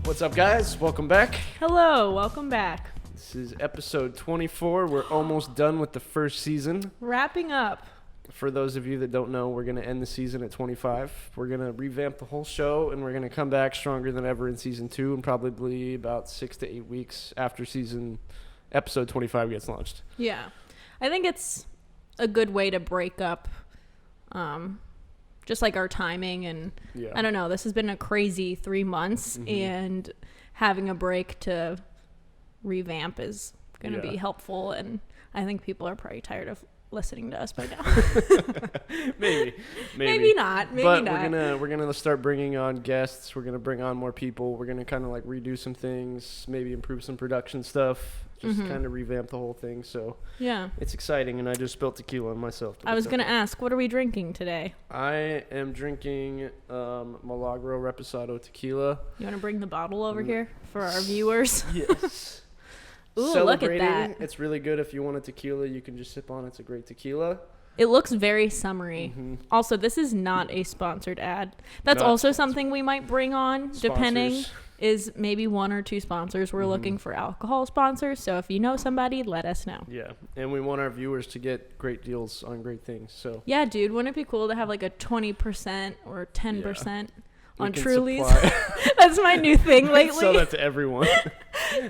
What's up, guys? Welcome back. Hello, welcome back. This is episode 24. We're almost done with the first season. Wrapping up. For those of you that don't know, we're going to end the season at 25. We're going to revamp the whole show, and we're going to come back stronger than ever in season 2, and probably about 6 to 8 weeks after episode 25 gets launched. Yeah. I think it's a good way to break up just like our timing, and I don't know, this has been a crazy 3 months, and having a break to revamp is going to be helpful, and I think people are probably tired of listening to us by now. maybe not. But we're gonna start bringing on guests. We're gonna bring on more people. We're gonna kind of like redo some things, maybe improve some production stuff, just kind of revamp the whole thing. So yeah, it's exciting. And I just spilled tequila on myself. I was gonna ask, what are we drinking today? I am drinking Milagro Reposado tequila. You want to bring the bottle over here for our viewers? Yes. Ooh, look at that. It's really good. If you want a tequila, you can just sip on it. It's a great tequila. It looks very summery. Also, this is not a sponsored ad. That's also something we might bring on, depending, is maybe 1 or 2 sponsors. We're looking for alcohol sponsors, so if you know somebody, let us know. Yeah, and we want our viewers to get great deals on great things. So yeah, dude, wouldn't it be cool to have like a 20% or 10% on Truly's? That's my new thing lately. Sell that to everyone.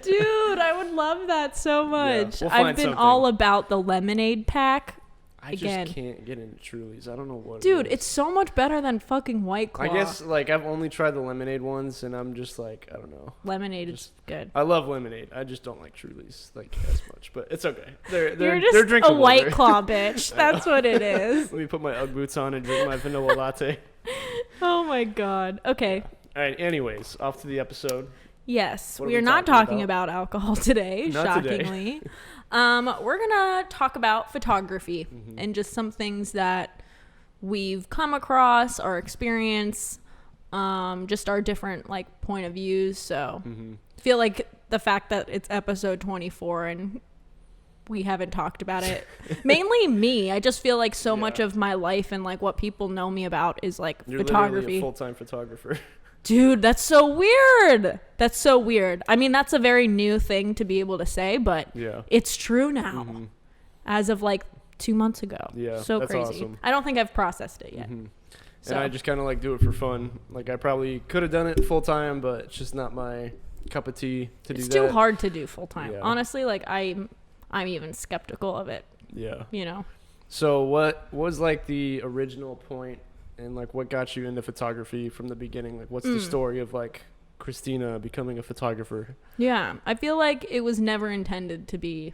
Dude, I would love that so much. We'll I've been all about the lemonade pack. I just can't get into Truly's. I don't know what. Dude, it's so much better than fucking White Claw. I guess like I've only tried the lemonade ones, and I'm just like, I don't know. Lemonade is good. I love lemonade. I just don't like Truly's like as much, but it's okay. You're just drinkable. A White Claw bitch. That's what it is. Let me put my Ugg boots on and drink my vanilla latte. Oh my god. Okay. All right. Anyways, off to the episode. Yes, we are not talking about alcohol today, shockingly. We're going to talk about photography and just some things that we've come across, our experience, just our different like point of views. So I feel like the fact that it's episode 24 and we haven't talked about it, mainly me. I just feel like so much of my life and like what people know me about is like You're photography. Literally a full-time photographer. Dude, that's so weird. That's so weird. I mean, that's a very new thing to be able to say, but it's true now. As of like 2 months ago. Yeah, so that's crazy. Awesome. I don't think I've processed it yet. So. And I just kind of like do it for fun. Like I probably could have done it full time, but it's just not my cup of tea to do that. It's too hard to do full time. Yeah. Honestly, like I'm even skeptical of it. Yeah. You know. So what was like the original point? And like, what got you into photography from the beginning? Like, what's the story of like Kristina becoming a photographer? Yeah, I feel like it was never intended to be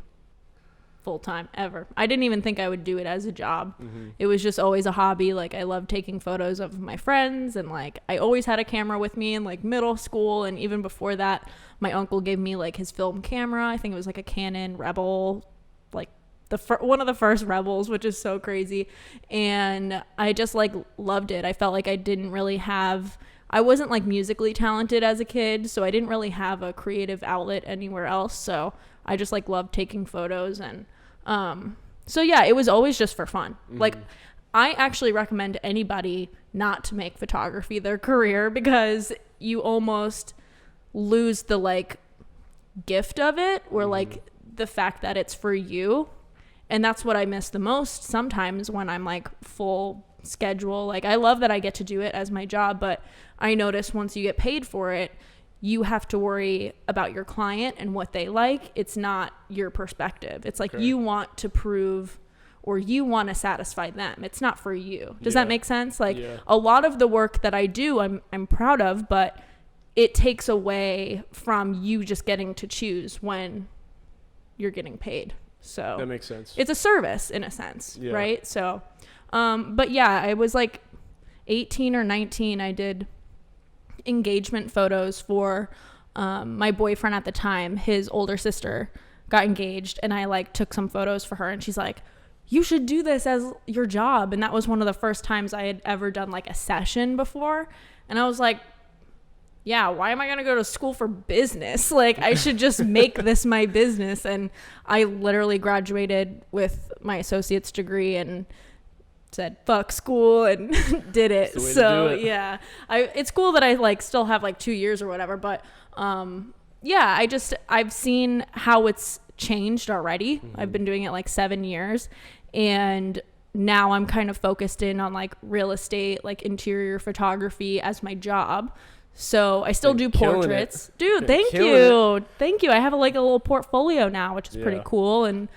full time ever. I didn't even think I would do it as a job. It was just always a hobby. Like, I loved taking photos of my friends, and like I always had a camera with me in like middle school, and even before that, my uncle gave me like his film camera. I think it was like a Canon Rebel, like one of the first Rebels, which is so crazy. And I just like loved it. I felt like I wasn't like musically talented as a kid, so I didn't really have a creative outlet anywhere else. So I just like loved taking photos. And so yeah, it was always just for fun. Like, I actually recommend anybody not to make photography their career, because you almost lose the like gift of it, or like the fact that it's for you. And that's what I miss the most sometimes when I'm like full schedule. Like, I love that I get to do it as my job, but I notice once you get paid for it, you have to worry about your client and what they like. It's not your perspective. It's like you want to prove, or you want to satisfy them. It's not for you. Does that make sense? Like a lot of the work that I do, I'm proud of, but it takes away from you just getting to choose when you're getting paid. So that makes sense. It's a service in a sense, right? So, but yeah, I was like 18 or 19. I did engagement photos for my boyfriend at the time. His older sister got engaged, and I like took some photos for her, and she's like, you should do this as your job. And that was one of the first times I had ever done like a session before. And I was like, yeah, why am I going to go to school for business? Like, I should just make this my business. And I literally graduated with my associate's degree and said fuck school and did it. That's the way So to do it. yeah, it's cool that I like still have like 2 years or whatever, but yeah, I've seen how it's changed already. I've been doing it like 7 years, and now I'm kind of focused in on like real estate, like interior photography as my job. So I still do portraits. Dude, thank you. Thank you. I have like a little portfolio now, which is pretty cool. And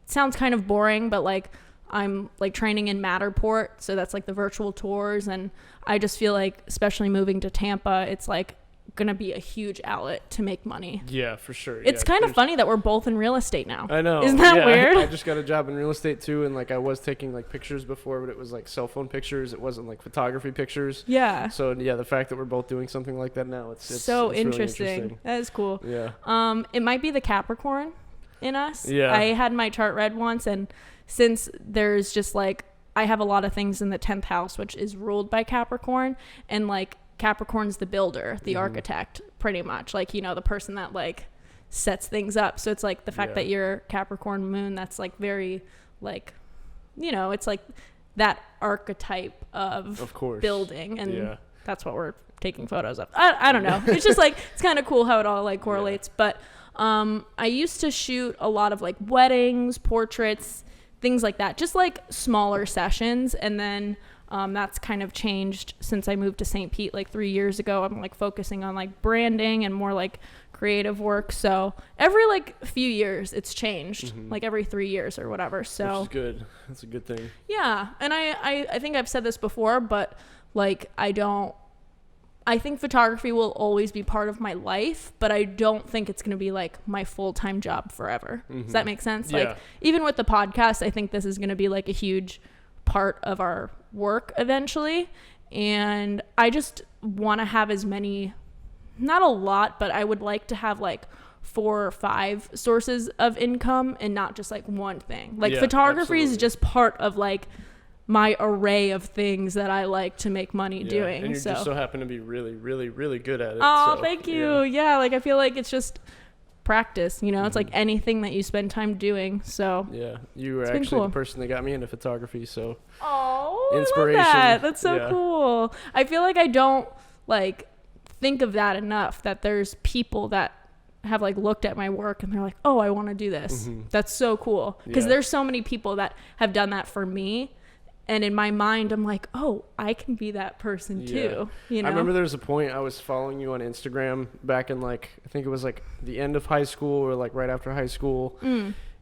sounds kind of boring, but like I'm like training in Matterport. So that's like the virtual tours. And I just feel like, especially moving to Tampa, it's like gonna be a huge outlet to make money. Yeah, for sure. It's kind of funny that we're both in real estate now. I know. Isn't that weird? I just got a job in real estate too, and like I was taking like pictures before, but it was like cell phone pictures. It wasn't like photography pictures. Yeah. So yeah, the fact that we're both doing something like that now, it's so really interesting. That is cool. Yeah. It might be the Capricorn in us. Yeah. I had my chart read once, and since there's just like I have a lot of things in the 10th house, which is ruled by Capricorn, and like Capricorn's the builder, the architect, pretty much, like, you know, the person that like sets things up. So it's like the fact that you're Capricorn moon, that's like very like, you know, it's like that archetype of course, building, and that's what we're taking photos of. I don't know. It's just like it's kind of cool how it all like correlates. But I used to shoot a lot of like weddings, portraits, things like that, just like smaller sessions, and then that's kind of changed since I moved to St. Pete like 3 years ago. I'm like focusing on like branding and more like creative work. So every like few years it's changed, like every 3 years or whatever. So which is good. That's a good thing. Yeah. And I think I've said this before, but like I think photography will always be part of my life, but I don't think it's going to be like my full-time job forever. Does that make sense? Yeah. Like even with the podcast, I think this is going to be like a huge part of our work eventually, and I just want to have as many, not a lot, but I would like to have like 4 or 5 sources of income and not just like one thing. Like photography is just part of like my array of things that I like to make money doing. And you just so happen to be really, really, really good at it. Oh, so, thank you. Yeah, like I feel like it's just practice, you know. It's like anything that you spend time doing. So yeah, you were actually the person that got me into photography. So inspiration. I love that. That's so cool. I feel like I don't like think of that enough, that there's people that have like looked at my work and they're like, oh, I want to do this. That's so cool, because there's so many people that have done that for me. And in my mind, I'm like, oh, I can be that person too. You know? I remember there was a point I was following you on Instagram back in like, I think it was like the end of high school or like right after high school.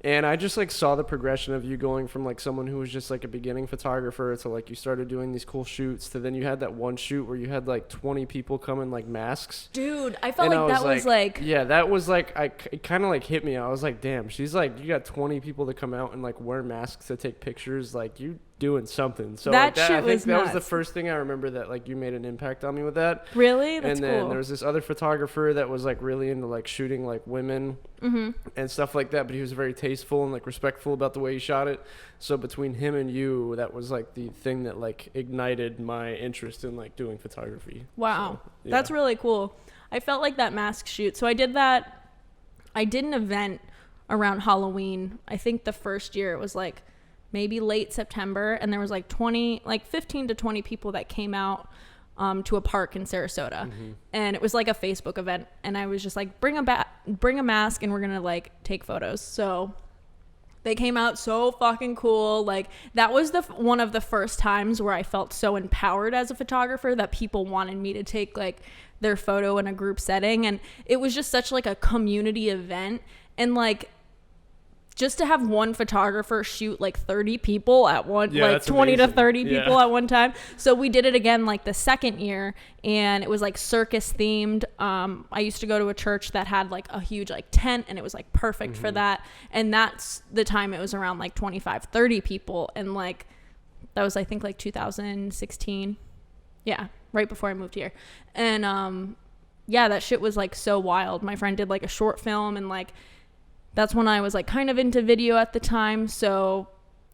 And I just like saw the progression of you going from like someone who was just like a beginning photographer to like you started doing these cool shoots to then you had that one shoot where you had like 20 people come in like masks. Dude, I felt like that was like yeah, that was like it kind of like hit me. I was like, damn, she's like, you got 20 people to come out and like wear masks to take pictures, like you doing something. So that like shit I think was that nuts. was the first thing I remember that like you made an impact on me with that. Really? That's and then cool. there was this other photographer that was like really into like shooting like women and stuff like that, but he was very tasteful and like respectful about the way he shot it. So between him and you, that was like the thing that like ignited my interest in like doing photography. Wow. So, yeah. That's really cool. I felt like that mask shoot. So I did an event around Halloween. I think the first year it was like maybe late September, and there was like 15 to 20 people that came out to a park in Sarasota. And it was like a Facebook event, and I was just like, bring a mask and we're gonna like take photos. So they came out so fucking cool. Like that was one of the first times where I felt so empowered as a photographer that people wanted me to take like their photo in a group setting. And it was just such like a community event, and like just to have one photographer shoot like 30 people at one, like 20 amazing. to 30 people at one time. So we did it again like the second year, and it was like circus themed. I used to go to a church that had like a huge like tent, and it was like perfect for that. And that's the time it was around like 25, 30 people. And like, that was, I think like 2016. Yeah. Right before I moved here. And, yeah, that shit was like so wild. My friend did like a short film, and like, that's when I was like kind of into video at the time. So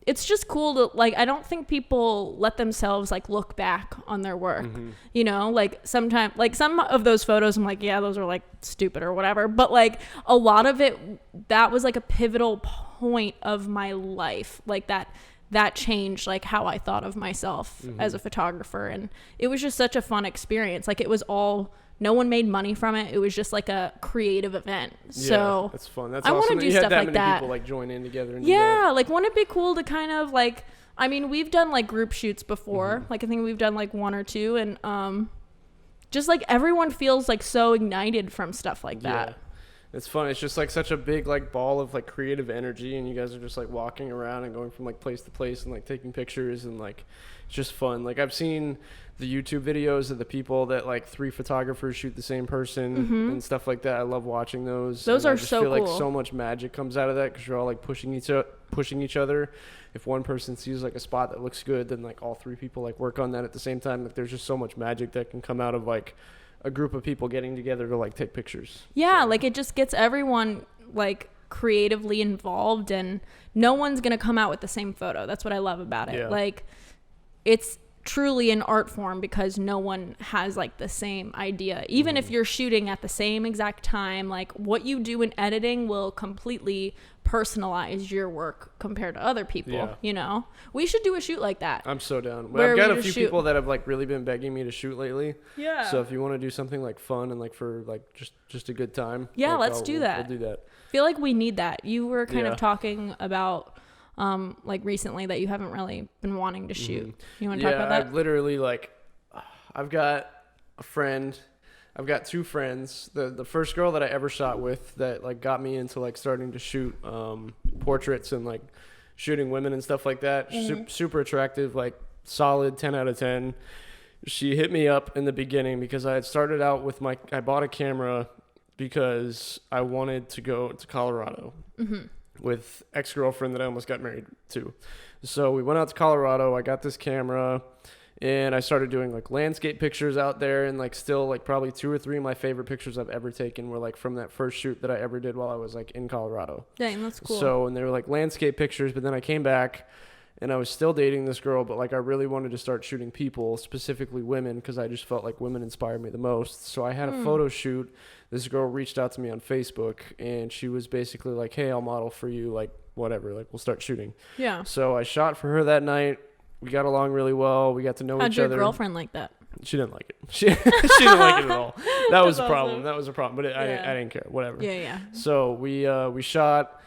it's just cool to like, I don't think people let themselves like look back on their work, you know, like sometimes like some of those photos I'm like, yeah, those are like stupid or whatever. But like a lot of it, that was like a pivotal point of my life. Like that that changed like how I thought of myself as a photographer. And it was just such a fun experience. Like it was all, no one made money from it. It was just like a creative event. So that's fun. That's I awesome want to that do you had stuff that like many that. people like join in together. And Yeah, like wouldn't it be cool to kind of like, I mean, we've done like group shoots before. Like I think we've done like 1 or 2, and just like everyone feels like so ignited from stuff like that. Yeah. It's fun. It's just like such a big like ball of like creative energy, and you guys are just like walking around and going from like place to place and like taking pictures, and like it's just fun. Like I've seen the YouTube videos of the people that like 3 photographers shoot the same person and stuff like that. I love watching those. Those and are I just so feel cool. like so much magic comes out of that because you're all like pushing each other. If one person sees like a spot that looks good, then like all 3 people like work on that at the same time. Like there's just so much magic that can come out of like a group of people getting together to like take pictures. Yeah, like it just gets everyone like creatively involved, and no one's gonna come out with the same photo. That's what I love about it. Yeah. Like it's truly an art form because no one has like the same idea. Even if you're shooting at the same exact time, like what you do in editing will completely personalize your work compared to other people. Yeah. You know, we should do a shoot like that. I'm so down. Where I've got we a just few shoot. people that have like really been begging me to shoot lately. Yeah. So if you want to do something like fun and like for like just a good time, Yeah, like, let's do that. We'll do that. I feel like we need that. You were kind Yeah. of talking about like recently that you haven't really been wanting to shoot. You want to talk about that? I've literally like, I've got a friend. I've got 2 friends. The first girl that I ever shot with that like got me into like starting to shoot portraits and like shooting women and stuff like that. Super attractive, like solid 10 out of 10. She hit me up in the beginning because I had started out with I bought a camera because I wanted to go to Colorado with ex-girlfriend that I almost got married to. So we went out to Colorado. I got this camera and I started doing like landscape pictures out there, and like still like probably 2 or 3 of my favorite pictures I've ever taken were like from that first shoot that I ever did while I was like in Colorado. Dang, that's cool. So, and they were like landscape pictures, but then I came back and I was still dating this girl, but like I really wanted to start shooting people, specifically women, because I just felt like women inspired me the most. So I had a photo shoot. This girl reached out to me on Facebook, and she was basically like, hey, I'll model for you, like whatever, like we'll start shooting. Yeah. So I shot for her that night. We got along really well. We got to know How'd each your other. girlfriend like that? She didn't like it. She didn't like it at all. That was a That's problem. awesome. That was a problem. But I didn't care. Whatever. Yeah. So we shot,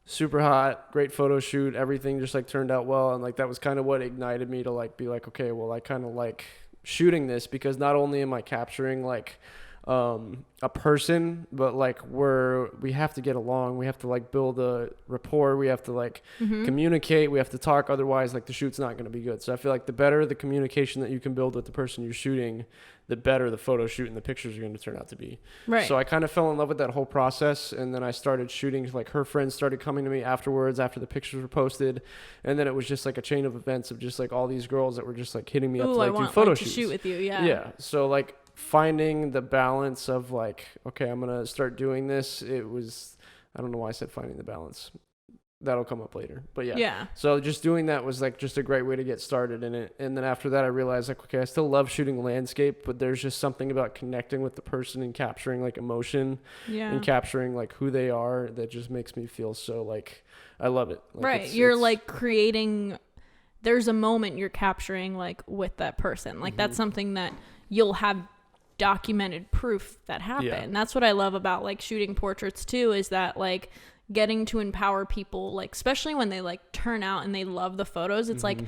super hot, great photo shoot. Everything just like turned out well, and like that was kind of what ignited me to like be like, okay, well I kind of like shooting this because not only am I capturing like a person, but like we have to get along. We have to like build a rapport. We have to like communicate. We have to talk. Otherwise, like the shoot's not going to be good. So I feel like the better the communication that you can build with the person you're shooting, the better the photo shoot and the pictures are going to turn out to be. Right. So I kind of fell in love with that whole process, and then I started shooting. Like her friends started coming to me afterwards after the pictures were posted, and then it was just like a chain of events of just like all these girls that were just like hitting me up to like do photo shoots. To shoot with you. Yeah. Yeah. So like finding the balance of like, okay, I'm gonna start doing this. It was, I don't know why I said finding the balance. That'll come up later. But yeah. So just doing that was like just a great way to get started in it. And then after that I realized like, okay, I still love shooting landscape, but there's just something about connecting with the person and capturing like emotion and capturing like who they are that just makes me feel so like I love it. Like right. You're like creating, there's a moment you're capturing like with that person. Like that's something that you'll have documented proof that happened. Yeah. That's what I love about like shooting portraits too, is that like getting to empower people, like especially when they like turn out and they love the photos. It's like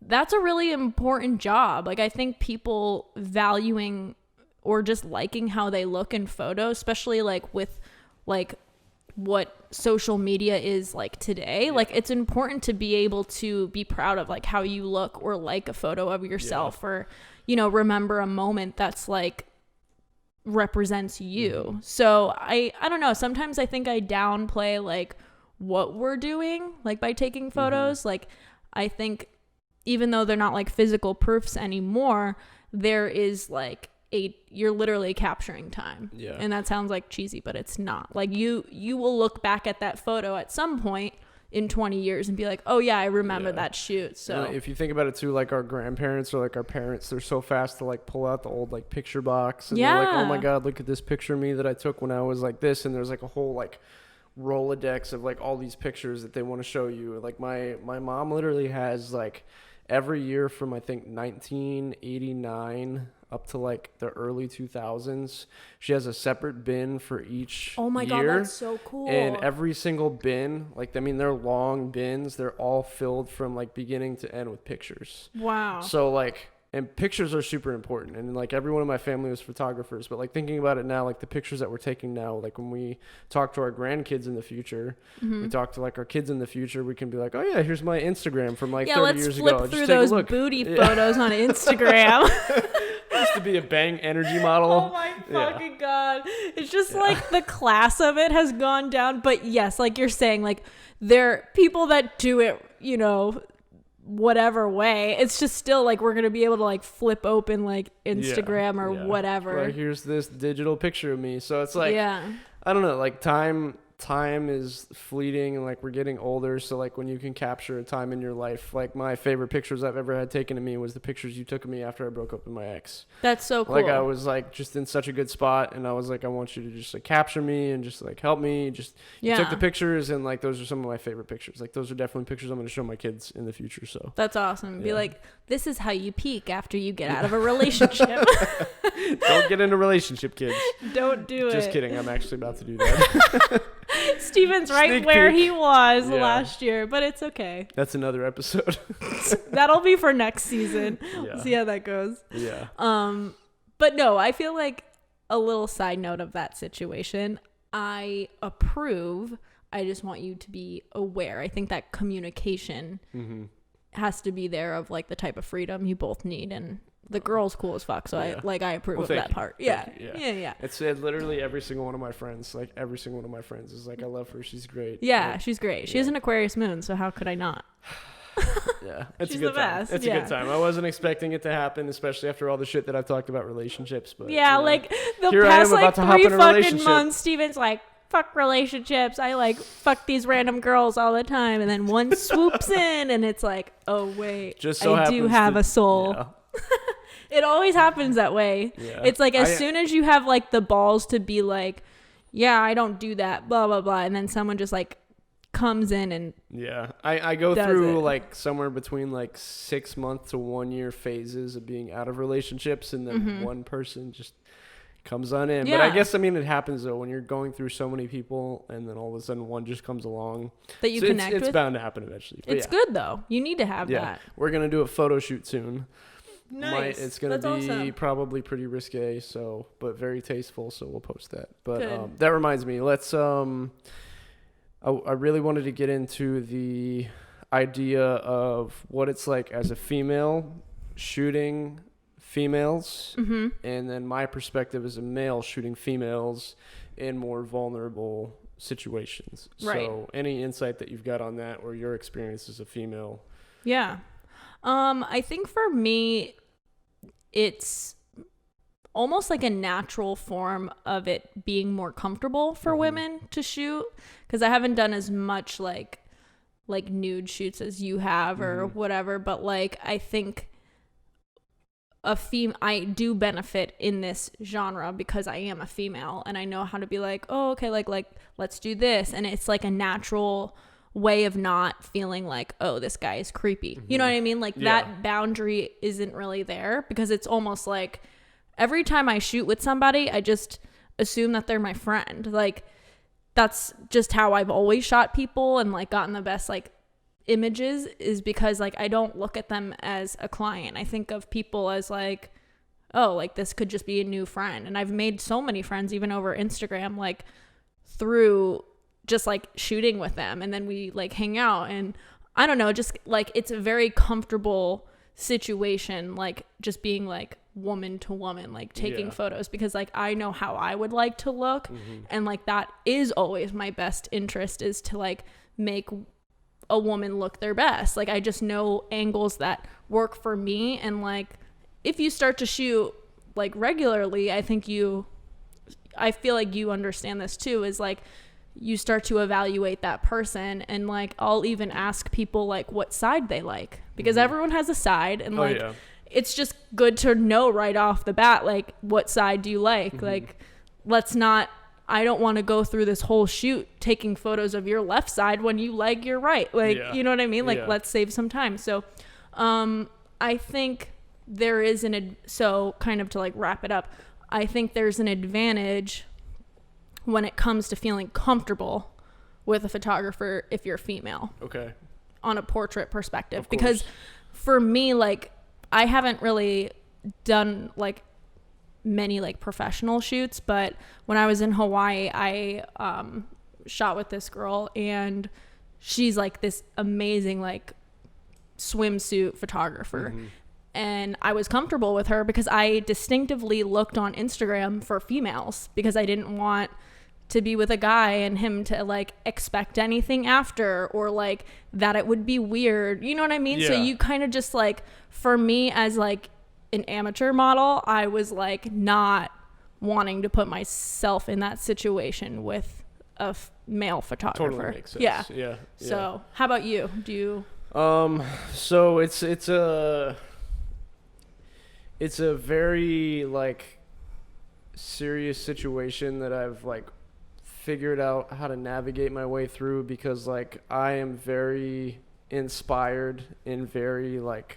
that's a really important job. Like I think people valuing or just liking how they look in photos, especially like with like what social media is like today, like it's important to be able to be proud of like how you look, or like a photo of yourself, or you know, remember a moment that's like represents you. So I don't know, sometimes I think I downplay like what we're doing like by taking photos. Like I think even though they're not like physical proofs anymore, there is like you're literally capturing time. Yeah. And that sounds like cheesy, but it's not. Like you will look back at that photo at some point in 20 years and be like, oh yeah, I remember that shoot. So if you think about it too, like our grandparents or like our parents, they're so fast to like pull out the old like picture box and they're like, oh my god, look at this picture of me that I took when I was like this, and there's like a whole like Rolodex of like all these pictures that they want to show you. Like my mom literally has like every year from I think 1989 up to like the early 2000s, she has a separate bin for each Oh my God, year. that's so cool. And every single bin, like, I mean, they're long bins. They're all filled from like beginning to end with pictures. Wow. So like, and pictures are super important. And like everyone in my family was photographers, but like thinking about it now, like the pictures that we're taking now, like when we talk to our grandkids in the future, we talk to like our kids in the future, we can be like, oh yeah, here's my Instagram from like 30 years ago. Let's flip through those booty photos on Instagram. Used to be a Bang energy model. Oh my fucking God. It's just like the class of it has gone down. But yes, like you're saying, like there are people that do it, you know, whatever way. It's just still like we're going to be able to like flip open like Instagram or whatever. Like here's this digital picture of me. So it's like, yeah. I don't know, like time is fleeting and like we're getting older, so like when you can capture a time in your life, like my favorite pictures I've ever had taken of me was the pictures you took of me after I broke up with my ex. That's so cool. Like I was like just in such a good spot and I was like, I want you to just like capture me and just like help me. Just you took the pictures and like those are some of my favorite pictures. Like those are definitely pictures I'm going to show my kids in the future. So that's awesome. Be like, this is how you peak after you get out of a relationship. Don't get in a relationship, kids. Don't do it. Just kidding. I'm actually about to do that. Steven's right Sneak where peek. he was last year, but it's okay. That's another episode. That'll be for next season. Yeah. We'll see how that goes. Yeah. But no, I feel like a little side note of that situation. I approve. I just want you to be aware. I think that communication has to be there of like the type of freedom you both need, and the girl's cool as fuck, so I approve of that part. Yeah. It's literally every single one of my friends, like every single one of my friends is like, I love her, she's great. Yeah, she's great. She has an Aquarius moon, so how could I not? Yeah, it's She's a good the time. best. It's a good time. I wasn't expecting it to happen, especially after all the shit that I've talked about relationships. But yeah, like the here past I am like about to hop 3 in a fucking relationship. months, Steven's like, fuck relationships. I like fuck these random girls all the time, and then one swoops in, and it's like, oh wait, Just so I do have a soul. Yeah. It always happens that way. Yeah. It's like as soon as you have like the balls to be like, yeah, I don't do that, blah blah blah, and then someone just like comes in and I go does through it. like somewhere between like 6 month to 1 year phases of being out of relationships, and then one person just comes on in. But I guess, I mean, it happens though when you're going through so many people and then all of a sudden one just comes along that you connect with. It's bound to happen eventually. But it's good though. You need to have that. We're gonna do a photo shoot soon. Nice. It's gonna That's be awesome. probably pretty risque, so but very tasteful. So we'll post that. But Good. that reminds me. Let's. I really wanted to get into the idea of what it's like as a female shooting females, and then my perspective as a male shooting females in more vulnerable situations. Right. So any insight that you've got on that, or your experience as a female? Yeah. I think for me, it's almost like a natural form of it being more comfortable for women to shoot, because I haven't done as much like nude shoots as you have or whatever, but like I think I do benefit in this genre because I am a female and I know how to be like, oh okay, like let's do this, and it's like a natural way of not feeling like, oh, this guy is creepy. You know what I mean? Like that boundary isn't really there, because it's almost like every time I shoot with somebody, I just assume that they're my friend. Like that's just how I've always shot people and like gotten the best like images, is because like I don't look at them as a client. I think of people as like, oh, like this could just be a new friend. And I've made so many friends even over Instagram, like through just like shooting with them, and then we like hang out, and I don't know, just like it's a very comfortable situation, like just being like woman to woman, like taking photos, because like I know how I would like to look, and like that is always my best interest, is to like make a woman look their best. Like I just know angles that work for me, and like if you start to shoot like regularly, I feel like you understand this too, is like you start to evaluate that person, and like I'll even ask people like what side they like, because everyone has a side, and like it's just good to know right off the bat, like what side do you like. Like let's not, I don't want to go through this whole shoot taking photos of your left side when you leg your right. Like, you know what I mean? Like, let's save some time. So, I think there is so kind of to like wrap it up, I think there's an advantage when it comes to feeling comfortable with a photographer if you're female. Okay. On a portrait perspective. Because for me, like, I haven't really done like many like professional shoots, but when I was in Hawaii, I shot with this girl, and she's like this amazing like swimsuit photographer. And I was comfortable with her because I distinctively looked on Instagram for females, because I didn't want to be with a guy and him to like expect anything after, or like that it would be weird, you know what I mean? So you kind of just like, for me as like an amateur model, I was like not wanting to put myself in that situation with a male photographer. Totally makes sense. Yeah. So how about you? Do you so it's a very like serious situation that I've like figured out how to navigate my way through, because like I am very inspired and very like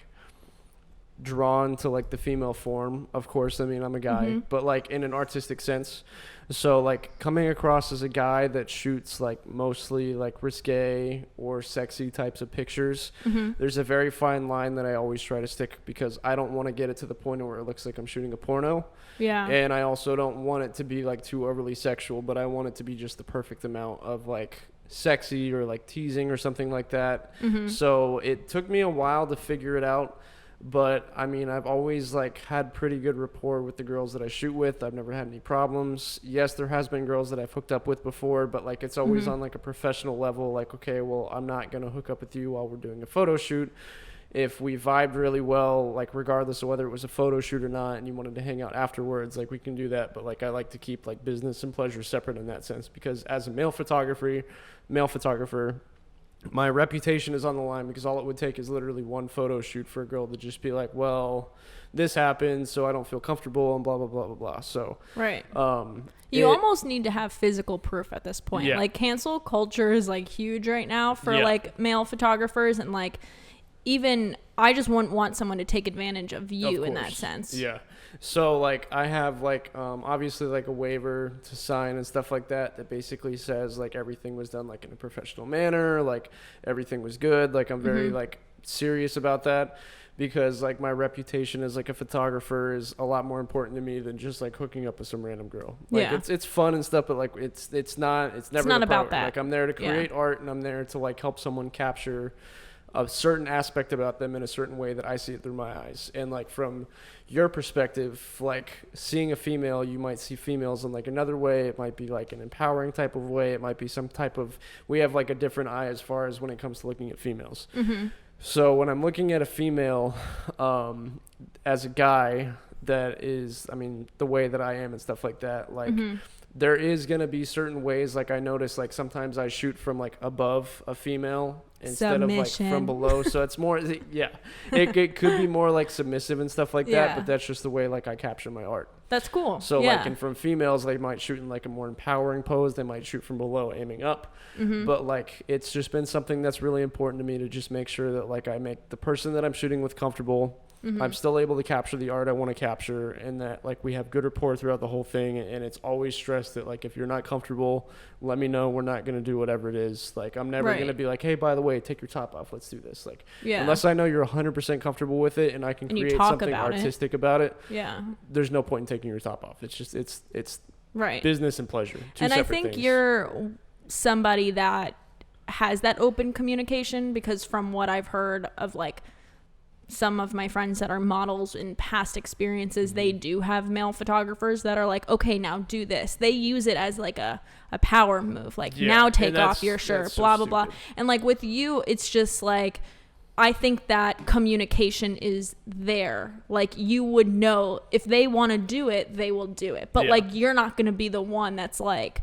drawn to like the female form. Of course, I mean, I'm a guy, but like in an artistic sense. So like coming across as a guy that shoots like mostly like risque or sexy types of pictures, there's a very fine line that I always try to stick, because I don't want to get it to the point where it looks like I'm shooting a porno. And I also don't want it to be like too overly sexual, but I want it to be just the perfect amount of like sexy or like teasing or something like that. So it took me a while to figure it out. But I mean, I've always like had pretty good rapport with the girls that I shoot with. I've never had any problems. Yes, there has been girls that I've hooked up with before, but like it's always on like a professional level. Like, okay, well, I'm not going to hook up with you while we're doing a photo shoot. If we vibed really well, like regardless of whether it was a photo shoot or not, and you wanted to hang out afterwards, like we can do that. But like I like to keep like business and pleasure separate in that sense, because as a male photographer, my reputation is on the line, because all it would take is literally one photo shoot for a girl to just be like, well, this happened, so I don't feel comfortable, and blah, blah, blah, blah, blah. So, you almost need to have physical proof at this point. Like cancel culture is like huge right now for like male photographers, and like even I just wouldn't want someone to take advantage of you in that sense. So like I have like obviously like a waiver to sign and stuff like that basically says like everything was done like in a professional manner, like everything was good. Like I'm very like serious about that, because like my reputation as like a photographer is a lot more important to me than just like hooking up with some random girl. Like it's fun and stuff, but like it's never about that. Like I'm there to create art, and I'm there to like help someone capture a certain aspect about them in a certain way that I see it through my eyes. And like from your perspective, like seeing a female, you might see females in like another way. It might be like an empowering type of way. It might be some type of, we have like a different eye as far as when it comes to looking at females. So when I'm looking at a female as a guy that is, I mean, the way that I am and stuff like that, like there is going to be certain ways, like I notice like sometimes I shoot from like above a female instead of like from below. So it's more, it could be more like submissive and stuff like that, but that's just the way like I capture my art. That's cool. So like, and from females, they might shoot in like a more empowering pose. They might shoot from below, aiming up. But like, it's just been something that's really important to me to just make sure that like I make the person that I'm shooting with comfortable. I'm still able to capture the art I want to capture, and that like we have good rapport throughout the whole thing. And it's always stressed that like if you're not comfortable, let me know. We're not going to do whatever it is. Like I'm never going to be like, hey, by the way, take your top off, let's do this. Like unless I know you're 100% comfortable with it and I can create something artistic about it, there's no point in taking your top off. It's just it's business and pleasure, two and separate I think things. You're somebody that has that open communication, because from what I've heard of like some of my friends that are models in past experiences, they do have male photographers that are like, okay, now do this. They use it as like a power move, like now take off your shirt, blah, blah, blah. And like with you, it's just like, I think that communication is there. Like you would know if they want to do it, they will do it. But like, you're not going to be the one that's like,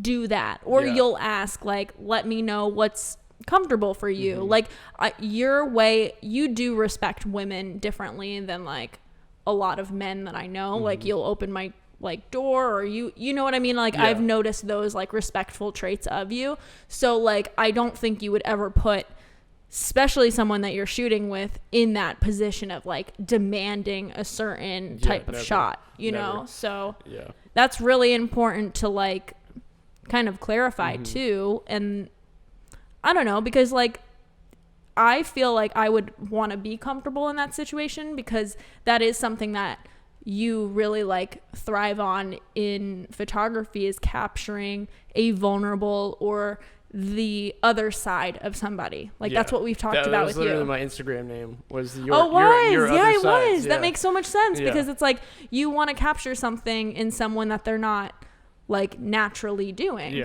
do that. Or you'll ask like, let me know what's comfortable for you. Like your way, you do respect women differently than like a lot of men that I know. Like you'll open my like door, or you know what I mean? Like, I've noticed those like respectful traits of you. So like, I don't think you would ever put, especially someone that you're shooting with, in that position of like demanding a certain type of shot, you know? So that's really important to like kind of clarify too. And I don't know, because like, I feel like I would want to be comfortable in that situation, because that is something that you really like thrive on in photography, is capturing a vulnerable or the other side of somebody. Like that's what we've talked about with you. That was literally my Instagram name, was your it was. sides. That makes so much sense, because it's like you want to capture something in someone that they're not like naturally doing.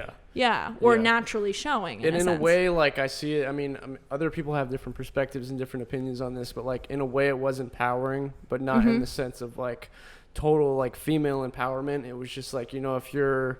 Or naturally showing. And in a way, like I see it, I mean, other people have different perspectives and different opinions on this, but like in a way it was empowering, but not in the sense of like total like female empowerment. It was just like, you know, if you're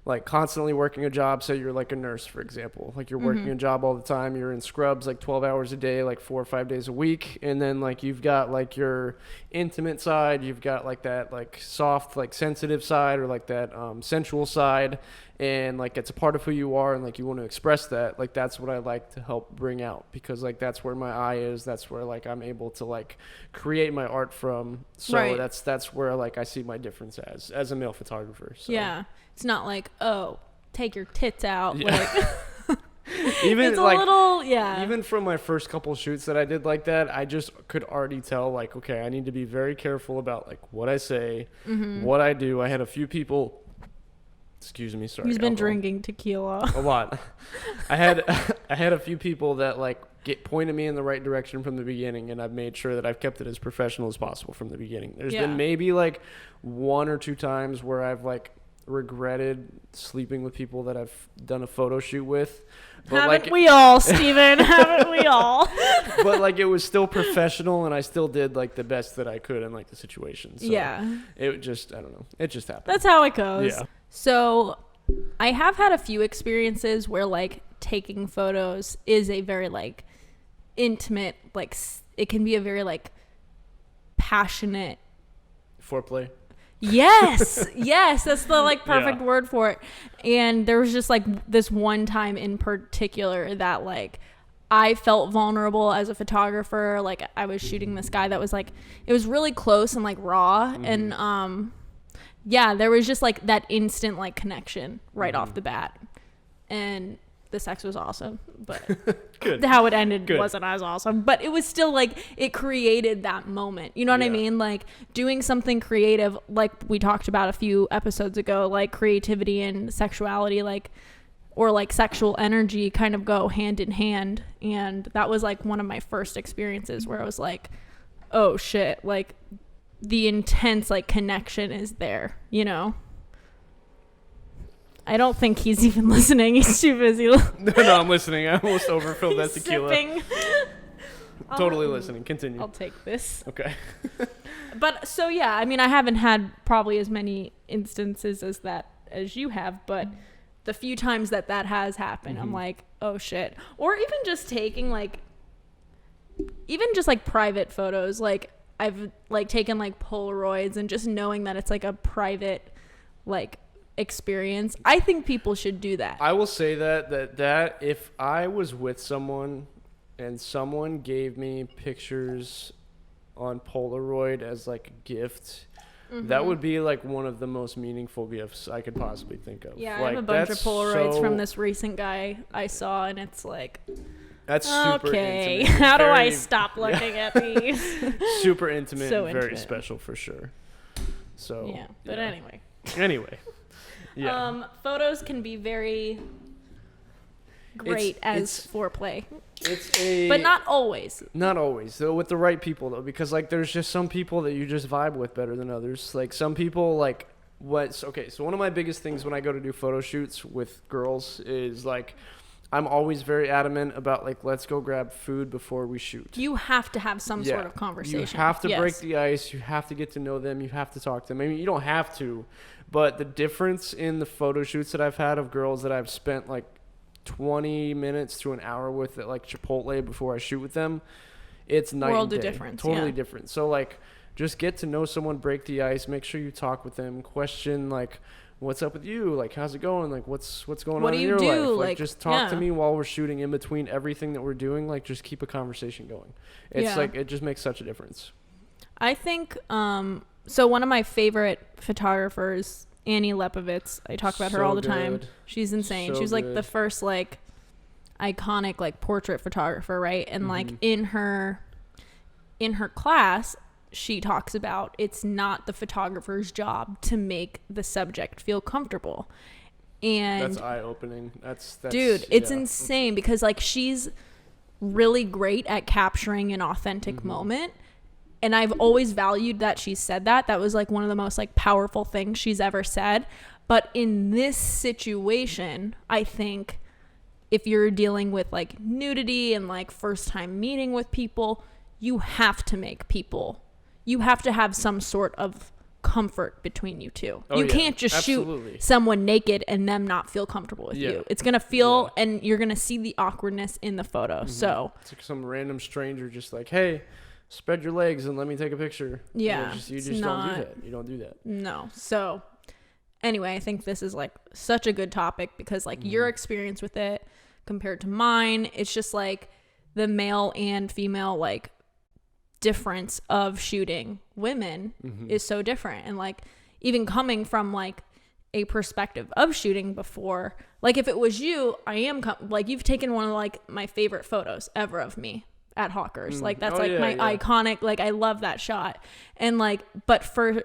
like constantly working a job, say you're like a nurse, for example, like you're working a job all the time, you're in scrubs like 12 hours a day, like 4 or 5 days a week, and then like you've got like your intimate side, you've got like that like soft like sensitive side, or like that sensual side, and like it's a part of who you are, and like you want to express that. Like that's what I like to help bring out, because like that's where my eye is, that's where like I'm able to like create my art from. So that's where like I see my difference as a male photographer. So. It's not like, oh, take your tits out. Like even it's like, a little, even from my first couple shoots that I did like that, I just could already tell like, okay, I need to be very careful about like what I say, what I do. I had a few people, excuse me, sorry. He's been drinking tequila. A lot. I had a few people that like pointed me in the right direction from the beginning, and I've made sure that I've kept it as professional as possible from the beginning. There's been maybe like 1 or 2 times where I've like regretted sleeping with people that I've done a photo shoot with. But haven't we all, Steven? Haven't we all? But like it was still professional, and I still did like the best that I could in like the situation. So it just, I don't know. It just happened. That's how it goes. Yeah. So I have had a few experiences where like taking photos is a very like intimate, like it can be a very like passionate foreplay. Yes, that's the like perfect word for it. And there was just like this one time in particular that like I felt vulnerable as a photographer. Like I was shooting this guy that was like, it was really close and like raw, and there was just like that instant like connection right off the bat, and the sex was awesome, but how it ended wasn't as awesome, but it was still like it created that moment, you know what I mean? Like doing something creative, like we talked about a few episodes ago, like creativity and sexuality, like, or like sexual energy kind of go hand in hand. And that was like one of my first experiences where I was like, oh shit, like the intense like connection is there, you know? I don't think he's even listening. He's too busy. No, I'm listening. I almost overfilled that tequila. Sipping. Totally listening. Continue. I'll take this. Okay. But so yeah, I mean, I haven't had probably as many instances as you have, but the few times that has happened, I'm like, oh shit. Or even just taking like, even just like private photos. Like I've like taken like Polaroids, and just knowing that it's like a private like experience, I think people should do that. I will say that if I was with someone and someone gave me pictures on Polaroid as like a gift, that would be like one of the most meaningful gifts I could possibly think of. Yeah, like, I have a bunch of Polaroids from this recent guy I saw, and it's like, that's super okay, intimate. how do I stop looking at these? Super intimate, so and very intimate. Special for sure. So yeah, but anyway. Yeah. Photos can be very great as foreplay. But not always. Not always, though, with the right people, though, because like there's just some people that you just vibe with better than others. Like some people like so one of my biggest things when I go to do photo shoots with girls is like I'm always very adamant about like, let's go grab food before we shoot. You have to have some sort of conversation. You have to break the ice. You have to get to know them. You have to talk to them. I mean, you don't have to, but the difference in the photo shoots that I've had of girls that I've spent like 20 minutes to an hour with at like Chipotle before I shoot with them, it's night and day. World of difference. Totally different. So like just get to know someone, break the ice, make sure you talk with them, question like, what's up with you? Like, how's it going? Like, what's going on in your life? Like, just talk to me while we're shooting in between everything that we're doing. Like, just keep a conversation going. It's like, it just makes such a difference. I think, so one of my favorite photographers, Annie Leibovitz, I talk about her all the time. She's insane. She was like the first like iconic like portrait photographer, right? And like in her class, she talks about it's not the photographer's job to make the subject feel comfortable. And that's eye-opening. That's dude, it's insane because like she's really great at capturing an authentic moment. And I've always valued that she said that. That was like one of the most like powerful things she's ever said. But in this situation, I think if you're dealing with like nudity and like first time meeting with people, you have to have some sort of comfort between you two. You can't just shoot someone naked and them not feel comfortable with you. It's going to feel, and you're going to see the awkwardness in the photo. So it's like some random stranger just like, hey, spread your legs and let me take a picture. Yeah. You just don't do that. You don't do that. No. So anyway, I think this is like such a good topic because like your experience with it compared to mine, it's just like the male and female like difference of shooting women is so different. And like even coming from like a perspective of shooting before, like if it was you, I am like you've taken one of like my favorite photos ever of me at Hawkers. Like that's iconic, like I love that shot. And like, but for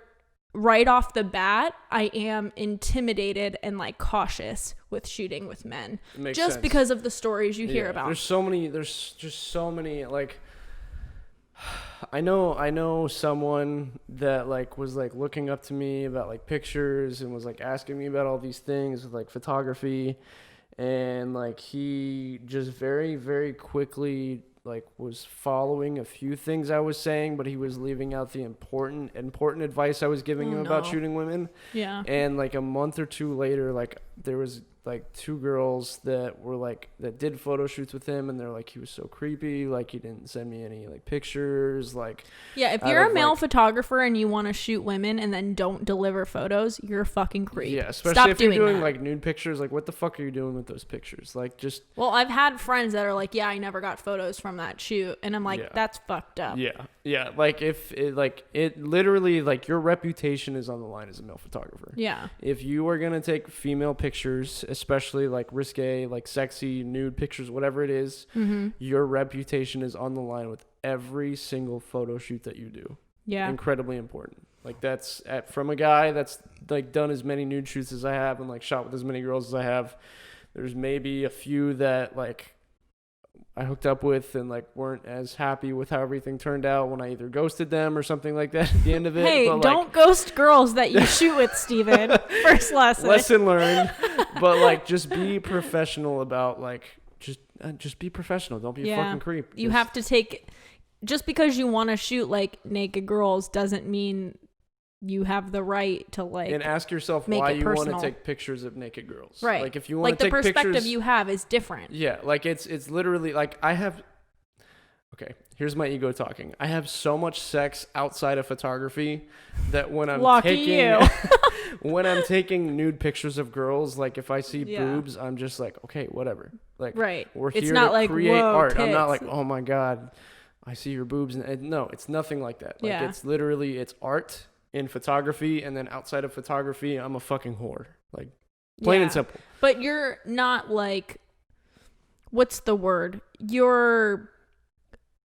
right off the bat, I am intimidated and like cautious with shooting with men just sense. Because of the stories you hear about. There's just so many like, I know someone that like was like looking up to me about like pictures and was like asking me about all these things with like photography, and like he just very, very quickly like was following a few things I was saying, but he was leaving out the important advice I was giving him about shooting women. Yeah. And like a month or two later, like there was like two girls that were like that did photo shoots with him, and they're like, he was so creepy, like he didn't send me any like pictures, like if you're a male photographer and you want to shoot women and then don't deliver photos, you're a fucking creep. Yeah, especially if you're doing like nude pictures, like what the fuck are you doing with those pictures? Like just I've had friends that are like, I never got photos from that shoot, and I'm like, that's fucked up. Like if it literally like your reputation is on the line as a male photographer. If you are gonna take female pictures, especially like risque, like sexy nude pictures, whatever it is, your reputation is on the line with every single photo shoot that you do. Incredibly important. Like that's from a guy that's like done as many nude shoots as I have and like shot with as many girls as I have. There's maybe a few that like I hooked up with and like weren't as happy with how everything turned out when I either ghosted them or something like that at the end of it. Hey, but don't ghost girls that you shoot with, Steven. First lesson. Lesson learned. But like just be professional about like just be professional. Don't be a fucking creep. You have to take, just because you want to shoot like naked girls doesn't mean you have the right to like, and ask yourself why you want to take pictures of naked girls. Right. Like if you want to take pictures, like the perspective pictures, you have is different. Yeah. Like it's literally like okay, here's my ego talking. I have so much sex outside of photography that when I'm when I'm taking nude pictures of girls, like if I see boobs, I'm just like, okay, whatever. Like we're here to create art. Tits. I'm not like, oh my God, I see your boobs. And no, it's nothing like that. Like it's literally, it's art in photography, and then outside of photography, I'm a fucking whore. Like plain and simple. But you're not like, what's the word? You're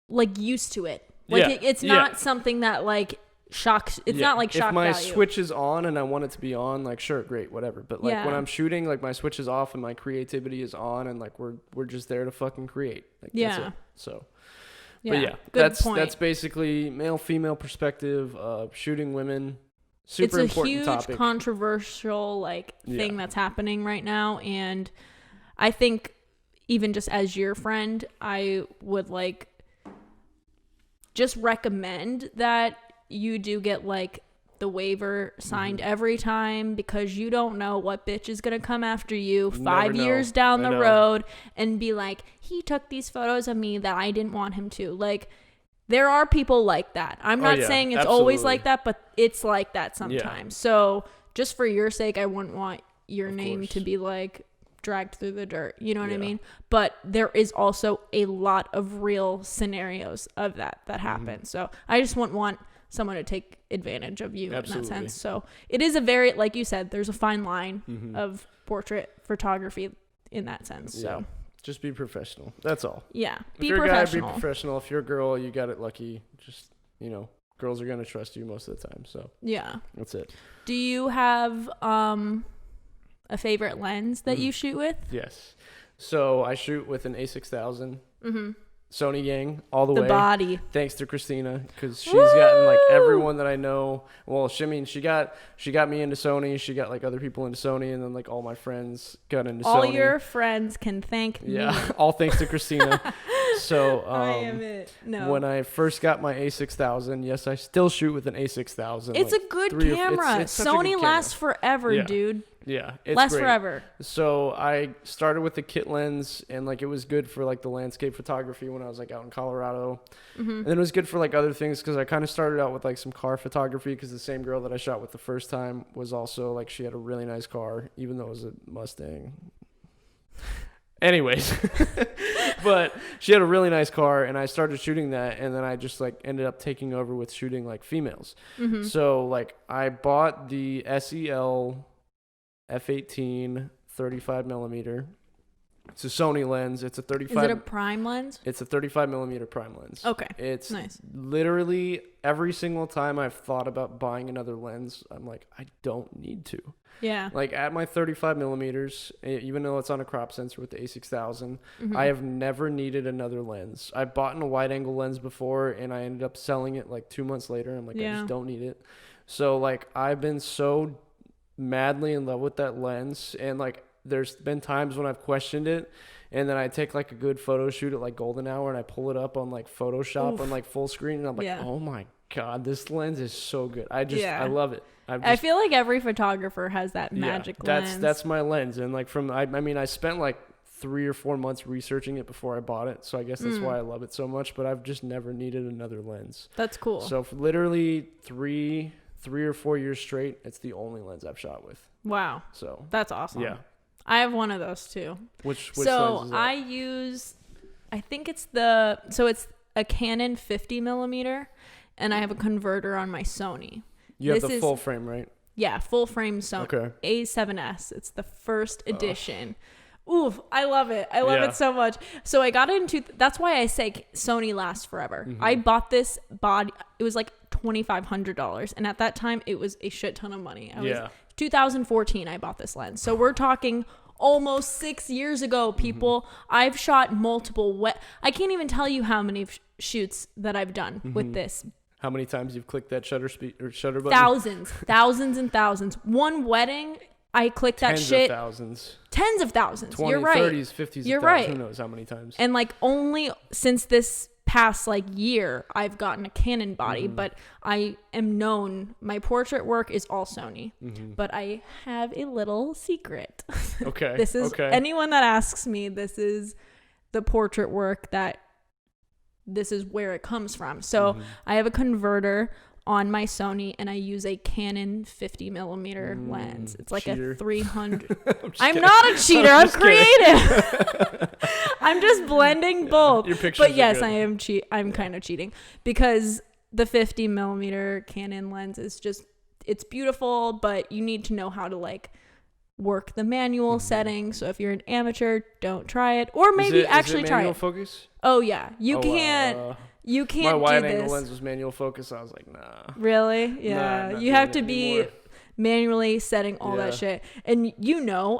like used to it. Like it's not something that like shocks. It's not like shock value. If my switch is on and I want it to be on, like sure, great, whatever. But like when I'm shooting, like my switch is off and my creativity is on, and like we're just there to fucking create. Like that's it. So. But that's basically male female perspective of shooting women. Super important topic. It's a huge controversial like thing that's happening right now, and I think even just as your friend, I would like just recommend that you do get like the waiver signed every time, because you don't know what bitch is gonna come after you 5 years down the road and be like, he took these photos of me that I didn't want him to. Like, there are people like that. I'm not saying it's always like that, but it's like that sometimes. So just for your sake, I wouldn't want your name to be like dragged through the dirt. You know what I mean? But there is also a lot of real scenarios of that happen. So I just wouldn't want someone to take advantage of you in that sense. So it is a very, like you said, there's a fine line of portrait photography in that sense. So just be professional. That's all. Yeah. If you're professional. A guy, be professional. If you're a girl, you got it lucky. Just, you know, girls are going to trust you most of the time. So yeah, that's it. Do you have a favorite lens that you shoot with? Yes. So I shoot with an A6000. Sony gang all the way. The body. Thanks to Kristina, because she's gotten like everyone that I know. Well, she got me into Sony. She got like other people into Sony, and then like all my friends got into Sony. All your friends can thank me. Yeah, all thanks to Kristina. So I am it. No. When I first got my A6000, yes, I still shoot with an A6000. It's like a good camera. It's such a good Sony lasts forever, dude. Yeah, it's lasts great. forever. So I started with the kit lens, and like it was good for like the landscape photography when I was like out in Colorado, and then it was good for like other things because I kind of started out with like some car photography because the same girl that I shot with the first time was also like she had a really nice car, even though it was a Mustang. Anyways, but she had a really nice car, and I started shooting that, and then I just like ended up taking over with shooting like females. So like I bought the SEL F18 35 millimeter. It's a Sony lens. It's a 35. Is it a prime lens? It's a 35 millimeter prime lens. Okay. It's nice. Literally every single time I've thought about buying another lens, I'm like, I don't need to. Yeah. Like at my 35 millimeters, even though it's on a crop sensor with the A6000, I have never needed another lens. I bought in a wide angle lens before, and I ended up selling it like 2 months later. I'm like, I just don't need it. So like I've been so madly in love with that lens, and like there's been times when I've questioned it, and then I take like a good photo shoot at like golden hour and I pull it up on like Photoshop on like full screen, and I'm like, oh my god, this lens is so good. I love it. I feel like every photographer has that magic lens. That's my lens. And like I mean I spent like 3 or 4 months researching it before I bought it, so I guess that's why I love it so much, but I've just never needed another lens. That's cool. So for literally 3 or 4 years straight, it's the only lens I've shot with. Wow. So that's awesome. Yeah. I have one of those too. Which so lens is that? I use, I think it's it's a Canon 50 millimeter, and I have a converter on my Sony. You have the full frame, right? Yeah, full frame Sony. Okay. A7S. It's the first edition. Oof, I love it. I love it so much. So I got it into, that's why I say Sony lasts forever. I bought this body, it was like $2,500. And at that time, it was a shit ton of money. 2014, I bought this lens. So we're talking almost 6 years ago, people. I've shot multiple I can't even tell you how many shoots that I've done with this. How many times you've clicked that shutter button? Thousands and thousands. One wedding, I clicked that shit. Tens of thousands. 20, You're right. 30s, 50s. You're right. Who knows how many times? And like only since this past like year, I've gotten a Canon body, but I am known. My portrait work is all Sony, but I have a little secret. Okay. This is anyone that asks me. This is the portrait work that. This is where it comes from. So I have a converter on my Sony, and I use a Canon 50 millimeter lens. It's like cheater. A 300. I'm not a cheater. I'm creative. I'm just blending both. Your pictures but yes, are good. I'm kind of cheating because the 50 millimeter Canon lens is just, it's beautiful, but you need to know how to like work the manual settings. So if you're an amateur, don't try it, or maybe actually try it. Manual focus? Oh yeah, you can't. You can't my wide do angle this. lens was manual focus. I was like, nah. Really? Yeah. Nah, you have to be manually setting all that shit. And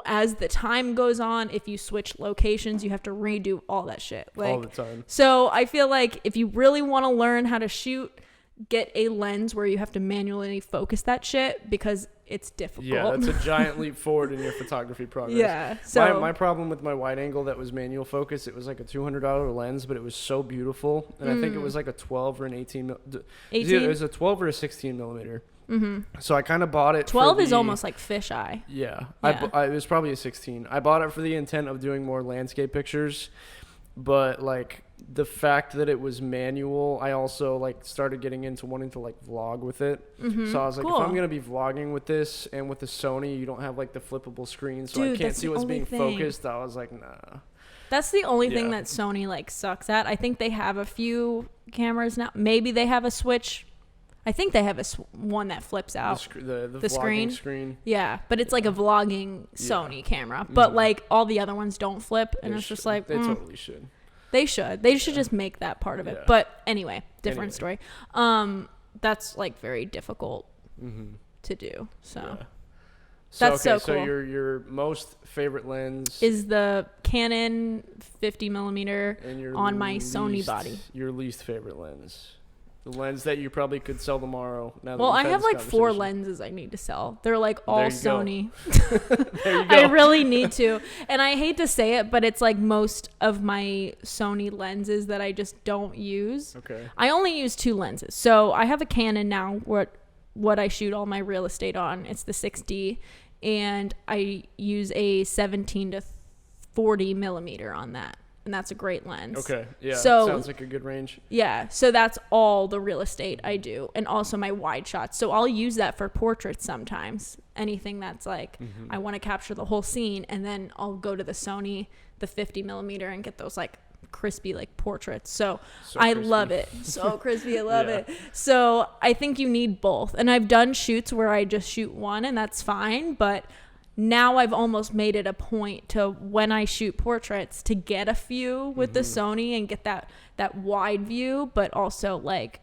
as the time goes on, if you switch locations, you have to redo all that shit. Like, all the time. So I feel like if you really want to learn how to shoot, get a lens where you have to manually focus that shit because it's difficult. Yeah, that's a giant leap forward in your photography progress. Yeah. So my problem with my wide angle that was manual focus, it was like a $200 lens, but it was so beautiful, and I think it was like a 12 or an 18. 18? It was a 12 or a 16 millimeter. So I kind of bought it. 12 is almost like fisheye. Yeah. It was probably a 16. I bought it for the intent of doing more landscape pictures, but like the fact that it was manual, I also like started getting into wanting to like vlog with it. So I was like, Cool. if I'm gonna be vlogging with this, and with the Sony, you don't have like the flippable screen, so Dude, I can't that's see the what's only being thing. focused. I was like, nah. That's the only thing Yeah. that Sony like sucks at. I think they have a few cameras now. Maybe they have a switch. I think they have one that flips out. The screen? vlogging screen. Yeah, but it's like a vlogging Sony camera. But like all the other ones don't flip, and They it's just should. like They totally should. They should just make that part of it. Yeah. But anyway, different story. That's like very difficult to do. So Yeah. That's so So cool. your most favorite lens is the Canon 50 millimeter and your on my Sony least- body. Your least favorite lens. The lens that you probably could sell tomorrow. Now that Well, we've I had have this like 4 conversation. lenses I need to sell. They're like all There you go. Sony. There you go. I really need to. And I hate to say it, but it's like most of my Sony lenses that I just don't use. Okay. I only use 2 lenses. So I have a Canon now, what I shoot all my real estate on. It's the 6D, and I use a 17 to 40 millimeter on that. And that's a great lens. Okay. Yeah. So- sounds like a good range. Yeah, so that's all the real estate I do, and also my wide shots. So I'll use that for portraits sometimes. Anything that's like I want to capture the whole scene, and then I'll go to the Sony, the 50 millimeter, and get those like crispy like portraits. So I crispy. love it. So crispy, I love Yeah. it. So I think you need both. And I've done shoots where I just shoot one, and that's fine, but now I've almost made it a point to, when I shoot portraits, to get a few with the Sony and get that wide view, but also like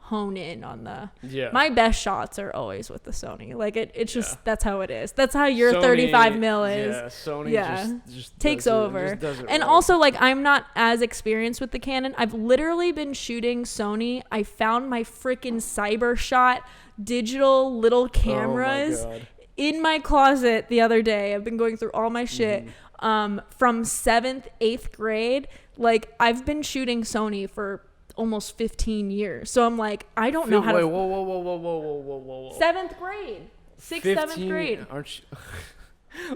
hone in on the Yeah. my best shots are always with the Sony. Like it's just Yeah. that's how it is. That's how your Sony, 35 mil is. Yeah. Sony Yeah. just Takes does it- over. just does it And right. also, like, I'm not as experienced with the Canon. I've literally been shooting Sony. I found my freaking CyberShot digital little cameras Oh my God. in my closet the other day. I've been going through all my shit from 7th, 8th grade. Like, I've been shooting Sony for almost 15 years. So I'm like, I don't know how Wait, to... whoa. 7th grade. 6th, 7th 15 grade. Aren't you?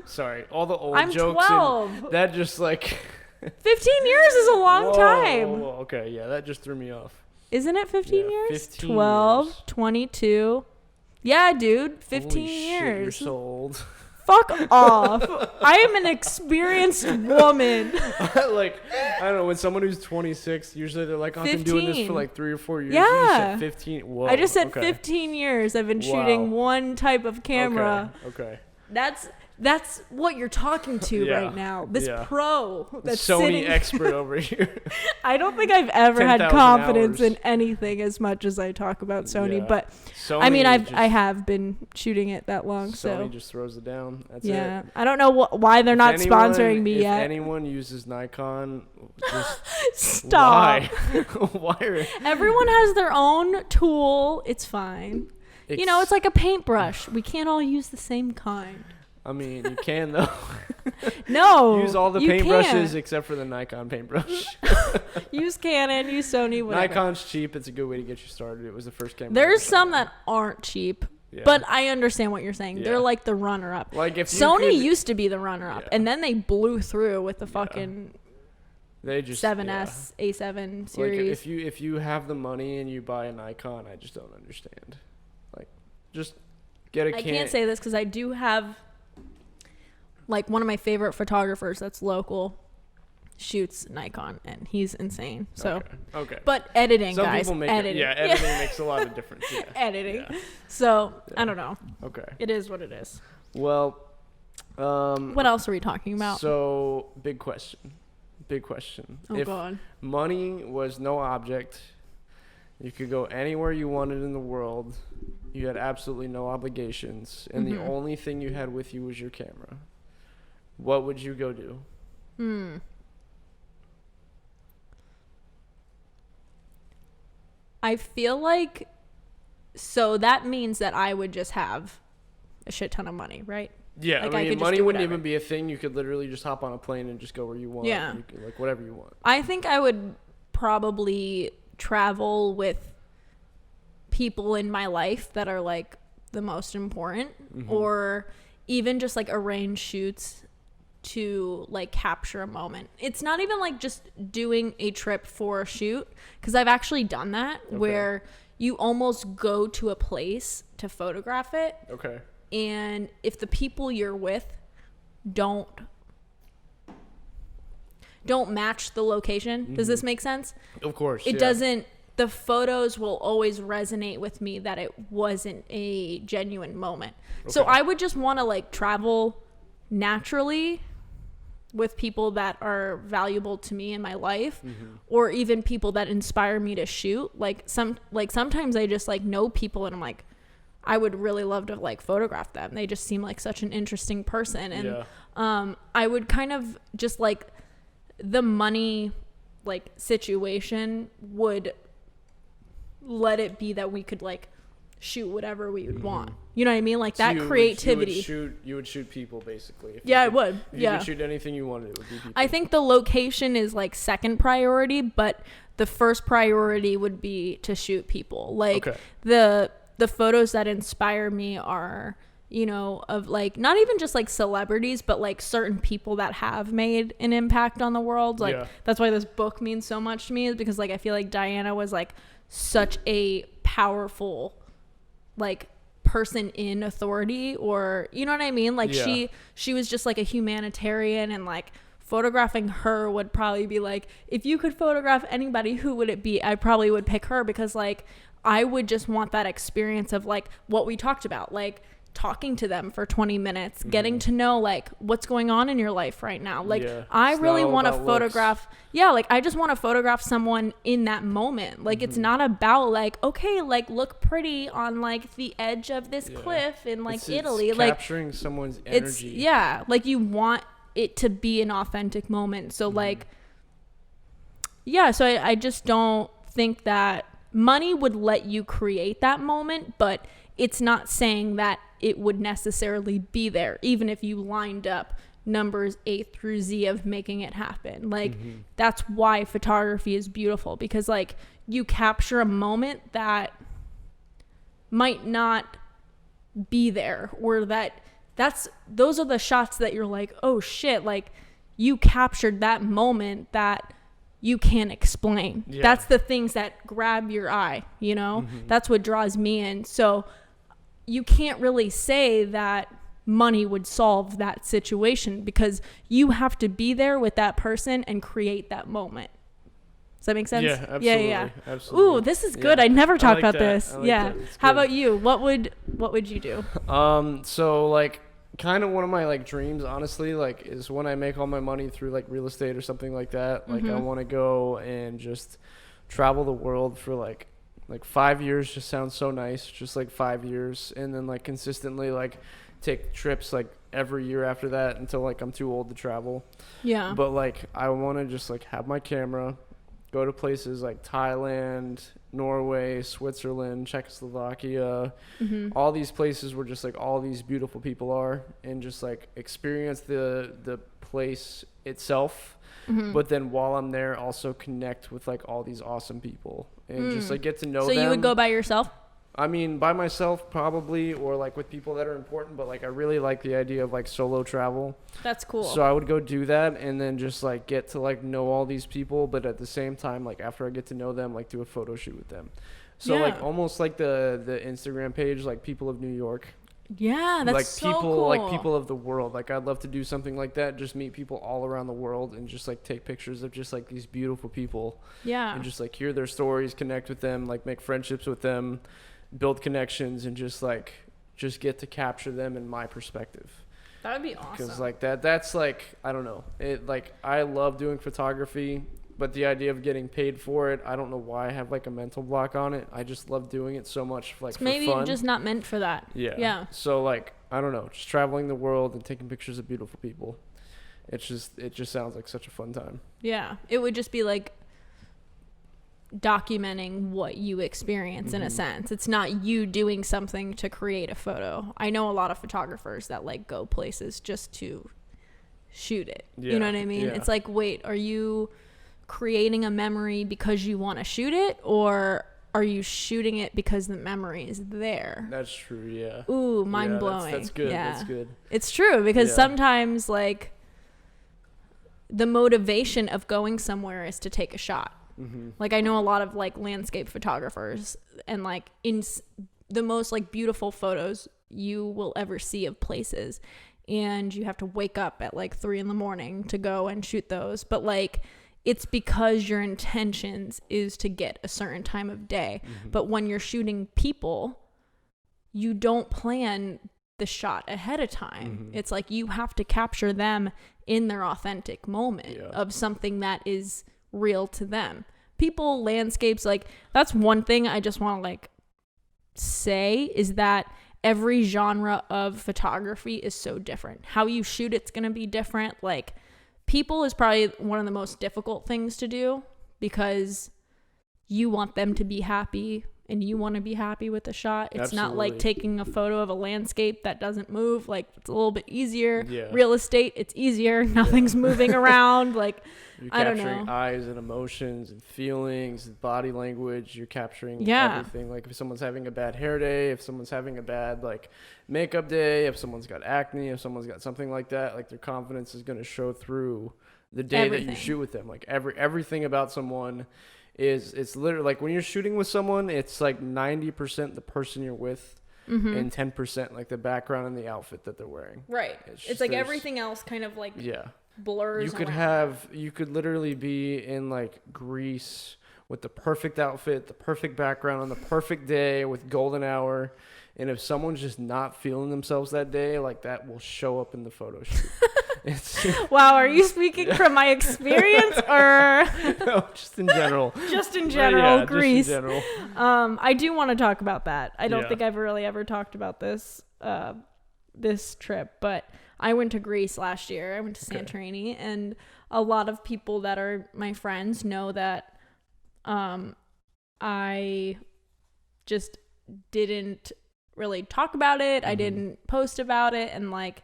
Sorry, all the old I'm jokes. 12. That just like 15 years is a long Whoa, time. whoa, whoa. Okay, yeah, that just threw me off. Isn't it 15 Yeah, years? 15 12, years. 22. Yeah, dude, 15 Holy years. Shit, you're so old. Fuck off. I am an experienced woman. Like, I don't know, when someone who's 26, usually they're like, I've been doing this 15. for like 3 or 4 years. Yeah. You just said 15. Whoa. I just said okay. 15 years. I've been shooting Wow. one type of camera. Okay. That's what you're talking to Yeah. right now. This Yeah. pro that's Sony sitting. expert over here. I don't think I've ever had 10,000 confidence hours. in anything as much as I talk about Sony. Yeah. But Sony I mean, just, I have been shooting it that long. Sony So just throws it down. That's yeah, it. I don't know why they're not sponsoring me if yet. anyone uses Nikon, just Stop. why? Why are Everyone has their own tool. It's fine. You know, it's like a paintbrush. We can't all use the same kind. I mean, you can though. No. Use all the you paintbrushes can't. except for the Nikon paintbrush. Use Canon, use Sony, whatever. Nikon's cheap. It's a good way to get you started. It was the first camera. I There's ever some shot. that aren't cheap, Yeah. but I understand what you're saying. Yeah. They're like the runner-up. Like if you Sony could- used to be the runner-up, Yeah. and then they blew through with the fucking they just 7S, A7 series. Like if you have the money and you buy a Nikon, I just don't understand. Like, just get a I can't say this because I do have, like, one of my favorite photographers that's local shoots Nikon, and he's insane. So, Okay. but editing, Some guys, people make editing. it. Yeah, editing makes a lot of difference. Yeah. Editing. Yeah. So, Yeah. I don't know. Okay. It is what it is. Well, What else are we talking about? So, big question. Oh, If God. money was no object, you could go anywhere you wanted in the world. You had absolutely no obligations, and the only thing you had with you was your camera. What would you go do? I feel like, so that means that I would just have a shit ton of money, right? Yeah, Like, I I mean, could just money do wouldn't whatever. even be a thing. You could literally just hop on a plane and just go where you want. Yeah. You could, like, whatever you want. I think I would probably travel with people in my life that are like the most important, or even just like arrange shoots to like capture a moment. It's not even like just doing a trip for a shoot, because I've actually done that where you almost go to a place to photograph it. Okay. And if the people you're with don't match the location, does this make sense? Of course. It doesn't. The photos will always resonate with me that it wasn't a genuine moment. Okay. So I would just want to like travel naturally with people that are valuable to me in my life, or even people that inspire me to shoot. Sometimes I just like know people and I'm like, I would really love to like photograph them. They just seem like such an interesting person. And I would kind of just like the money like situation would let it be that we could like shoot whatever we would want. You know what I mean? Like that creativity. You would shoot people basically. I would. If you could shoot anything you wanted, it would be people. I think the location is like second priority, but the first priority would be to shoot people. Like the photos that inspire me are, you know, of like not even just like celebrities, but like certain people that have made an impact on the world. Like that's why this book means so much to me, is because like I feel like Diana was like such a powerful like person in authority, or you know what I mean, like she was just like a humanitarian, and like photographing her would probably be like, if you could photograph anybody, who would it be? I probably would pick her, because like I would just want that experience of like what we talked about, like talking to them for 20 minutes, getting to know like what's going on in your life right now. Like I really want to photograph like I just want to photograph someone in that moment. Like it's not about like, okay, like look pretty on like the edge of this cliff in like Italy. It's like capturing someone's energy. It's like you want it to be an authentic moment. So like so I just don't think that money would let you create that moment, but it's not saying that it would necessarily be there, even if you lined up numbers A through Z of making it happen. Like that's why photography is beautiful, because like you capture a moment that might not be there, or those are the shots that you're like, oh shit, like you captured that moment that you can't explain. That's the things that grab your eye, you know? That's what draws me in. So you can't really say that money would solve that situation, because you have to be there with that person and create that moment. Does that make sense? Yeah, absolutely. Absolutely. Ooh, this is good. I never talked about this. That. How about you? What would you do? So like kind of one of my like dreams, honestly, like is when I make all my money through like real estate or something like that. Like I want to go and just travel the world for like 5 years. Just sounds so nice. Just like 5 years, and then like consistently like take trips like every year after that until like I'm too old to travel. Yeah. But like I want to just like have my camera, go to places like Thailand, Norway, Switzerland, Czechoslovakia, all these places where just like all these beautiful people are, and just like experience the place itself. But then while I'm there, also connect with like all these awesome people and just like get to know them. So you would go by yourself? I mean, by myself probably, or like with people that are important, but like I really like the idea of like solo travel. That's cool. So I would go do that, and then just like get to like know all these people, but at the same time, like after I get to know them, like do a photo shoot with them. So like almost like the Instagram page, like People of New York. Yeah, that's like so people, cool. like people of the world. Like I'd love to do something like that. Just meet people all around the world and just like take pictures of just like these beautiful people. Yeah. And just like hear their stories, connect with them, like make friendships with them, build connections, and just get to capture them in my perspective. That would be awesome. Because like that's like, I don't know. It like I love doing photography, but the idea of getting paid for it, I don't know why I have like a mental block on it. I just love doing it so much, like, for maybe fun. You're just not meant for that. Yeah. So like, I don't know, just traveling the world and taking pictures of beautiful people. It just sounds like such a fun time. Yeah. It would just be like documenting what you experience in a sense. It's not you doing something to create a photo. I know a lot of photographers that like go places just to shoot it. You know what I mean? It's like, wait, are you creating a memory because you want to shoot it, or are you shooting it because the memory is there? That's true. Yeah. Ooh, mind blowing. That's good. That's good. It's true, because sometimes like the motivation of going somewhere is to take a shot. Mm-hmm. Like I know a lot of like landscape photographers, and like in the most like beautiful photos you will ever see of places, and you have to wake up at like 3 a.m. to go and shoot those. But like, it's because your intentions is to get a certain time of day. Mm-hmm. But when you're shooting people, you don't plan the shot ahead of time. Mm-hmm. It's like you have to capture them in their authentic moment of something that is real to them. People, landscapes, like that's one thing I just want to like say is that every genre of photography is so different. How you shoot it's going to be different. Like people is probably one of the most difficult things to do because you want them to be happy and you want to be happy with the shot. It's not like taking a photo of a landscape that doesn't move. Like it's a little bit easier. Real estate, it's easier. Nothing's moving around. Like you're I don't capturing know. eyes and emotions and feelings and body language. You're capturing everything. Like if someone's having a bad hair day, if someone's having a bad like makeup day, if someone's got acne, if someone's got something like that, like their confidence is going to show through the day that you shoot with them. Like everything about someone it's literally like when you're shooting with someone, it's like 90% the person you're with and 10% like the background and the outfit that they're wearing. Right. It's like everything else kind of like blurs. You could literally be in like Greece with the perfect outfit, the perfect background on the perfect day with golden hour. And if someone's just not feeling themselves that day, like that will show up in the photo shoot. Wow, are you speaking from my experience or no, just in general? Just in general, Greece. Just in general. I do want to talk about that. I don't think I've really ever talked about this this trip, but I went to Greece last year. I went to Santorini, and a lot of people that are my friends know that I just didn't really talk about it. I didn't post about it, and like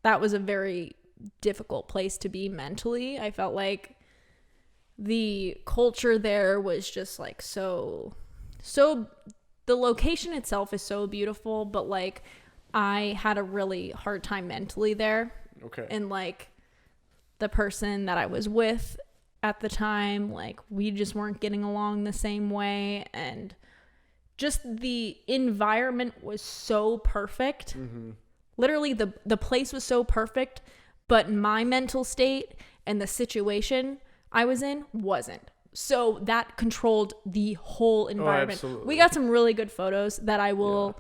that was a very difficult place to be mentally. I felt like the culture there was just like so the location itself is so beautiful, but like I had a really hard time mentally there. And like the person that I was with at the time, like we just weren't getting along the same way, and just the environment was so perfect. Literally the place was so perfect, but my mental state and the situation I was in wasn't. So that controlled the whole environment. We got some really good photos that I will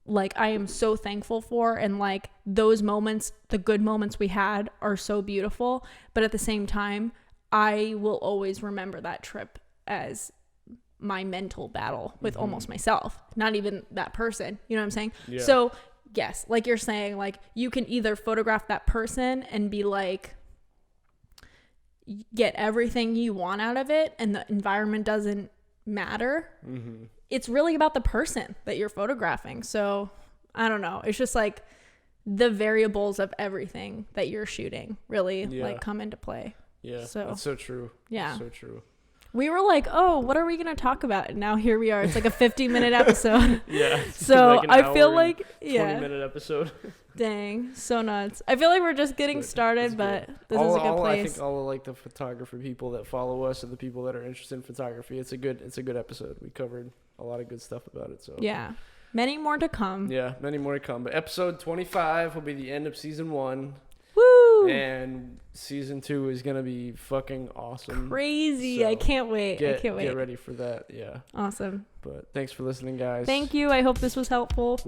like I am so thankful for, and like those moments, the good moments we had are so beautiful, but at the same time I will always remember that trip as my mental battle with almost myself, not even that person, you know what I'm saying? So yes, like you're saying, like you can either photograph that person and be like get everything you want out of it and the environment doesn't matter. It's really about the person that you're photographing. So I don't know, it's just like the variables of everything that you're shooting really like come into play. So that's so true. That's so true. We were like, oh, what are we going to talk about? And now here we are. It's like a 50-minute episode. So like I feel like 20-minute episode. Dang, so nuts. I feel like we're just getting started, but this is a good place. I think all of like the photographer people that follow us and the people that are interested in photography, it's a good episode. We covered a lot of good stuff about it. So yeah, many more to come. Yeah, many more to come. But episode 25 will be the end of season 1. Woo! And season 2 is gonna be fucking awesome. Crazy! So I can't wait. Get ready for that. Yeah. Awesome. But thanks for listening, guys. Thank you. I hope this was helpful.